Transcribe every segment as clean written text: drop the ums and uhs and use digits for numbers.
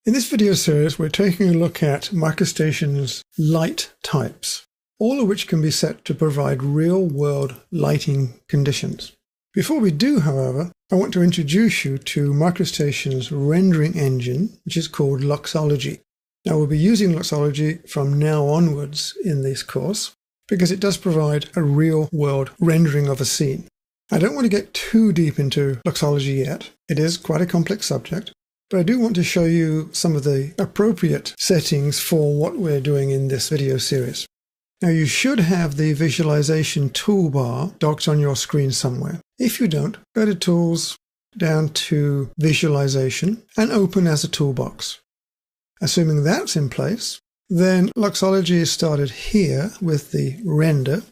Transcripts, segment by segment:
In this video series, we're taking a look at MicroStation's light types, all of which can be set to provide real-world lighting conditions. Before we do, however, I want to introduce you to MicroStation's rendering engine, which is called Luxology. Now, we'll be using Luxology from now onwards in this course, because it does provide a real-world rendering of a scene. I don't want to get too deep into Luxology yet. It is quite a complex subject. But I do want to show you some of the appropriate settings for what we're doing in this video series. Now, you should have the visualization toolbar docked on your screen somewhere. If you don't, go to Tools, down to Visualization, and Open as a toolbox. Assuming that's in place, then Luxology is started here with the render.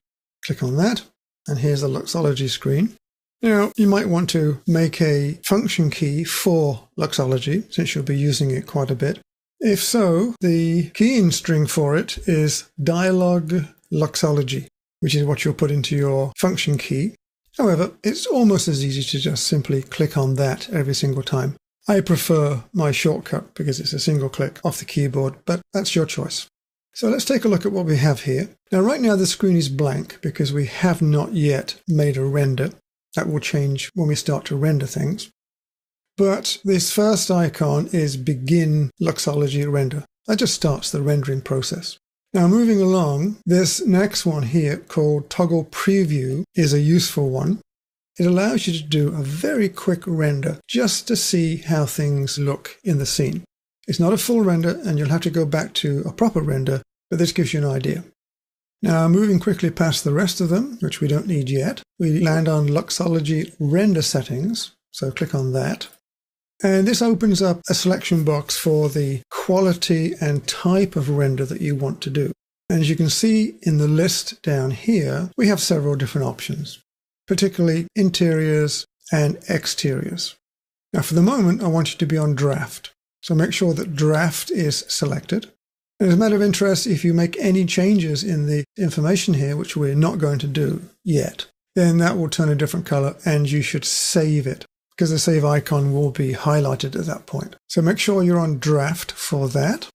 Click on that, and here's the Luxology screen. Now, you might want to make a function key for Luxology, since you'll be using it quite a bit. If so, the keying string for it is dialog Luxology, which is what you'll put into your function key. However, it's almost as easy to just simply click on that every single time. I prefer my shortcut because it's a single click off the keyboard, but that's your choice. So let's take a look at what we have here. Now, right now the screen is blank because we have not yet made a render. That will change when we start to render things. But this first icon is Begin Luxology Render. That just starts the rendering process. Now, moving along, this next one here called Toggle Preview is a useful one. It allows you to do a very quick render just to see how things look in the scene. It's not a full render, and you'll have to go back to a proper render, but this gives you an idea. Now, moving quickly past the rest of them, which we don't need yet, we land on Luxology Render Settings, so click on that. And this opens up a selection box for the quality and type of render that you want to do. And as you can see in the list down here, we have several different options, particularly interiors and exteriors. Now, for the moment, I want you to be on draft. So make sure that draft is selected. And as a matter of interest, if you make any changes in the information here, which we're not going to do yet, then that will turn a different color and you should save it because the save icon will be highlighted at that point. So make sure you're on draft for that.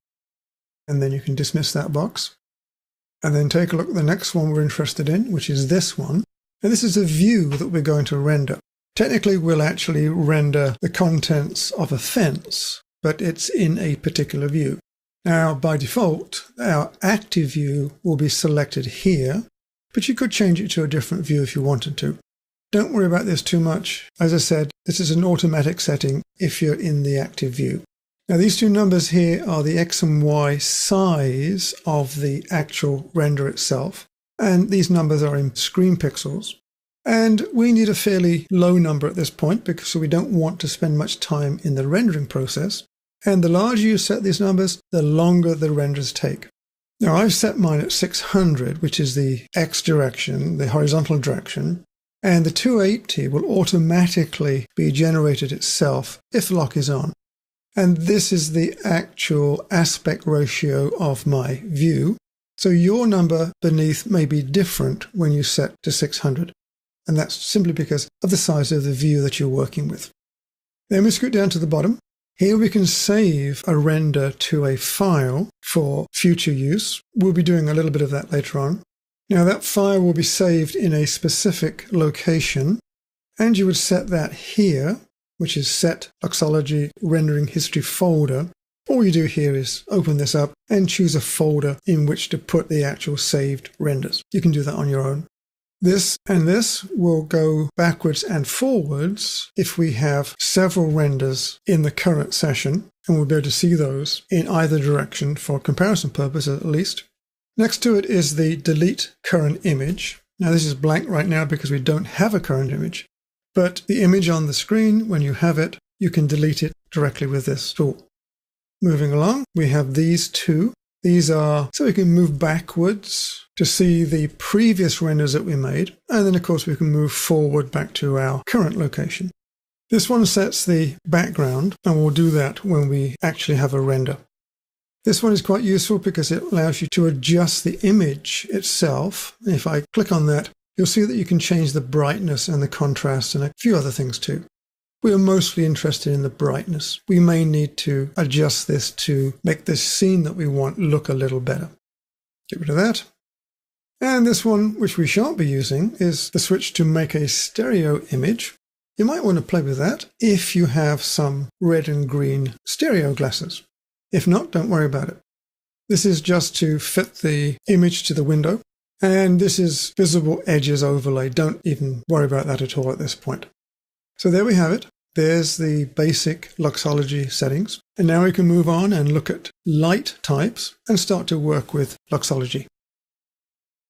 And then you can dismiss that box. And then take a look at the next one we're interested in, which is this one. And this is a view that we're going to render. Technically, we'll actually render the contents of a fence, but it's in a particular view. Now, by default, our active view will be selected here, but you could change it to a different view if you wanted to. Don't worry about this too much. As I said, this is an automatic setting if you're in the active view. Now, these two numbers here are the X and Y size of the actual render itself, and these numbers are in screen pixels. And we need a fairly low number at this point because we don't want to spend much time in the rendering process. And the larger you set these numbers, the longer the renders take. Now, I've set mine at 600, which is the X direction, the horizontal direction, and the 280 will automatically be generated itself if lock is on. And this is the actual aspect ratio of my view. So your number beneath may be different when you set to 600. And that's simply because of the size of the view that you're working with. Then we scoot down to the bottom. Here we can save a render to a file for future use. We'll be doing a little bit of that later on. Now, that file will be saved in a specific location, and you would set that here, which is Set Luxology Rendering History Folder. All you do here is open this up and choose a folder in which to put the actual saved renders. You can do that on your own. This and this will go backwards and forwards if we have several renders in the current session, and we'll be able to see those in either direction for comparison purposes at least. Next to it is the Delete Current Image. Now, this is blank right now because we don't have a current image, but the image on the screen, when you have it, you can delete it directly with this tool. Moving along, we have these two. These are so we can move backwards to see the previous renders that we made. And then, of course, we can move forward back to our current location. This one sets the background, and we'll do that when we actually have a render. This one is quite useful because it allows you to adjust the image itself. If I click on that, you'll see that you can change the brightness and the contrast and a few other things too. We are mostly interested in the brightness. We may need to adjust this to make this scene that we want look a little better. Get rid of that. And this one, which we shan't be using, is the switch to make a stereo image. You might want to play with that if you have some red and green stereo glasses. If not, don't worry about it. This is just to fit the image to the window. And this is visible edges overlay. Don't even worry about that at all at this point. So there we have it. There's the basic Luxology settings. And now we can move on and look at light types and start to work with Luxology.